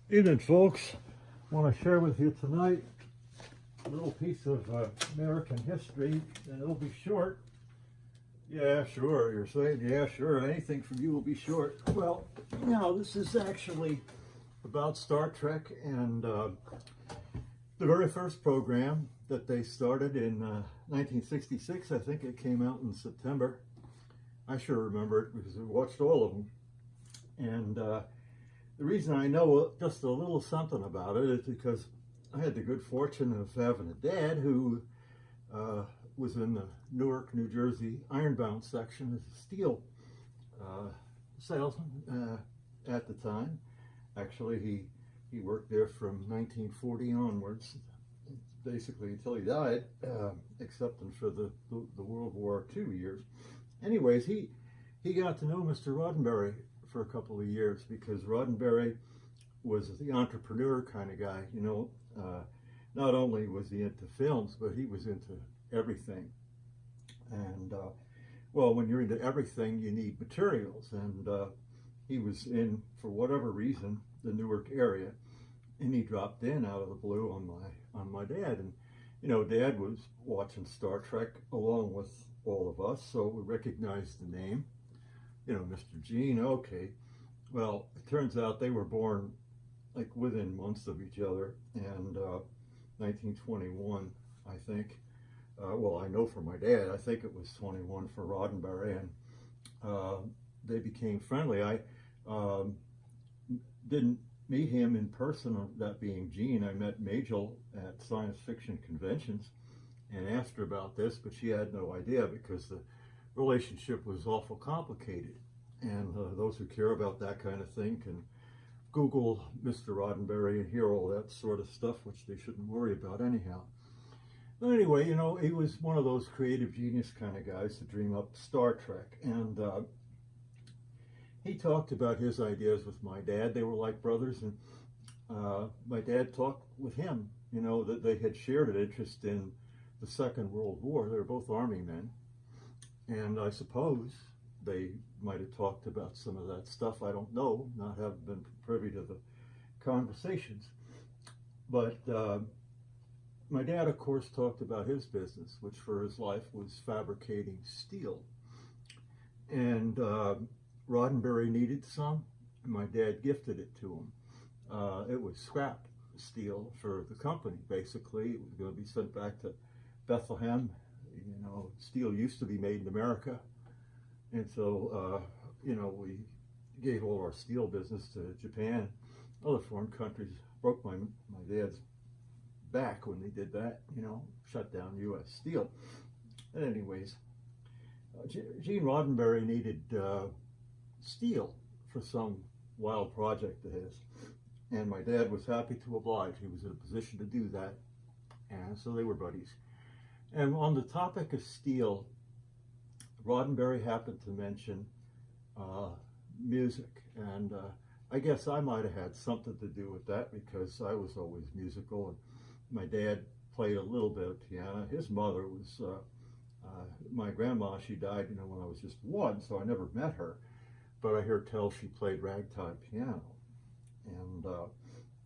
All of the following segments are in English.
Evening, folks. I want to share with you tonight a little piece of American history, and it'll be short. Yeah, sure, you're saying, yeah, sure, anything from you will be short. Well, this is actually about Star Trek and the very first program that they started in 1966. I think it came out in September. I sure remember it because I watched all of them. And the reason I know just a little something about it is because I had the good fortune of having a dad who was in the Newark, New Jersey ironbound section as a steel salesman at the time. Actually, he worked there from 1940 onwards, basically until he died, excepting for the World War II years. Anyways, he got to know Mr. Roddenberry for a couple of years because Roddenberry was the entrepreneur kind of guy. Not only was he into films, but he was into everything. And well, when you're into everything, you need materials. And he was in, for whatever reason, the Newark area, and he dropped in out of the blue on my dad. And Dad was watching Star Trek along with all of us, so we recognized the name. Mr. Gene, okay. Well, it turns out they were born like within months of each other, and 1921, I think. Well, I know for my dad, I think it was 21 for Roddenberry, and they became friendly. I didn't meet him in person, that being Gene. I met Majel at science fiction conventions and asked her about this, but she had no idea because the relationship was awful complicated. And those who care about that kind of thing can Google Mr. Roddenberry and hear all that sort of stuff, which they shouldn't worry about anyhow. But anyway, he was one of those creative genius kind of guys to dream up Star Trek. And he talked about his ideas with my dad. They were like brothers, and my dad talked with him, that they had shared an interest in the Second World War. They were both Army men. And I suppose they might have talked about some of that stuff. I don't know, not having been privy to the conversations. But my dad, of course, talked about his business, which for his life was fabricating steel. And Roddenberry needed some, and my dad gifted it to him. It was scrap steel for the company, basically. It was going to be sent back to Bethlehem. Steel used to be made in America. And so, we gave all our steel business to Japan, other foreign countries. Broke my dad's back when they did that, shut down U.S. Steel. But anyways, Gene Roddenberry needed steel for some wild project of his. And my dad was happy to oblige. He was in a position to do that. And so they were buddies. And on the topic of steel, Roddenberry happened to mention music, and I guess I might have had something to do with that because I was always musical, and my dad played a little bit of piano. His mother was my grandma. She died, when I was just one, so I never met her, but I hear tell she played ragtime piano. And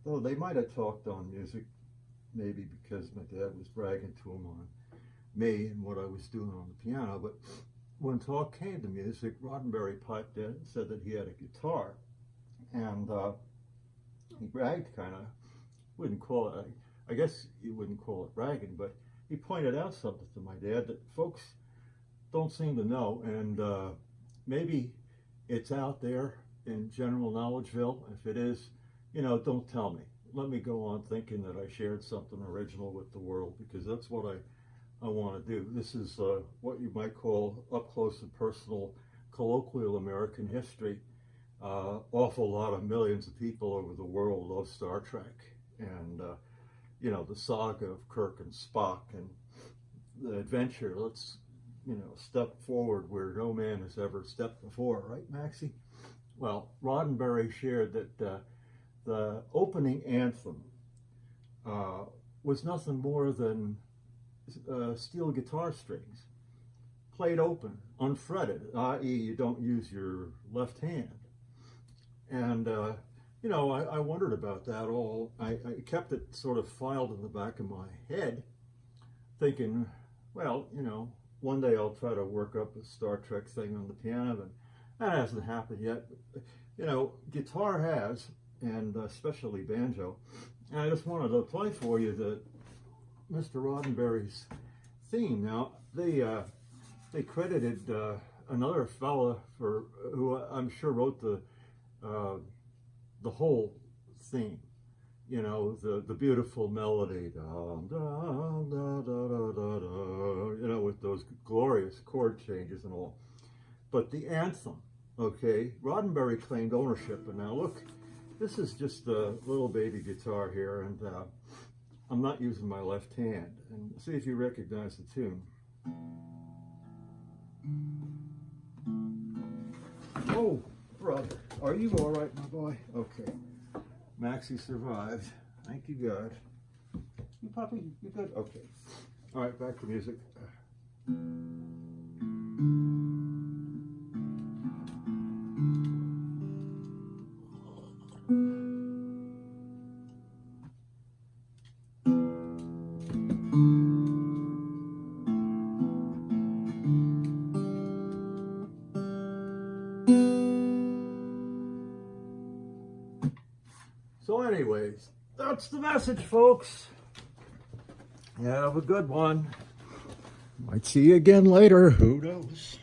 though they might have talked on music, maybe because my dad was bragging to him on me and what I was doing on the piano, but when talk came to music, Roddenberry piped in and said that he had a guitar, and he bragged kind of, wouldn't call it, I guess you wouldn't call it bragging, but he pointed out something to my dad that folks don't seem to know, and maybe it's out there in general knowledgeville. If it is, don't tell me. Let me go on thinking that I shared something original with the world, because that's what I want to do. This is what you might call up close and personal, colloquial American history. Awful lot of millions of people over the world love Star Trek, and the saga of Kirk and Spock, and the adventure. Let's step forward where no man has ever stepped before, right, Maxie? Well, Roddenberry shared that the opening anthem was nothing more than steel guitar strings played open, unfretted, i.e. you don't use your left hand. And you know, I wondered about that all. I kept it sort of filed in the back of my head, thinking, well, you know, one day I'll try to work up a Star Trek thing on the piano, and that hasn't happened yet. But, you know, guitar has, and especially banjo. And I just wanted to play for you the Mr. Roddenberry's theme. Now, they credited another fella for who I'm sure wrote the whole theme. You know, the beautiful melody, da, da, da, da, da, da, da, you know, with those glorious chord changes and all. But the anthem, okay, Roddenberry claimed ownership. And now look, this is just a little baby guitar here, and I'm not using my left hand. And see if you recognize the tune. Oh, brother, are you all right, my boy? Okay. Maxie survived. Thank you, God. You puppy, you good? Okay. All right, back to music. So anyways, that's the message, folks. Have a good one. Might see you again later. Who knows?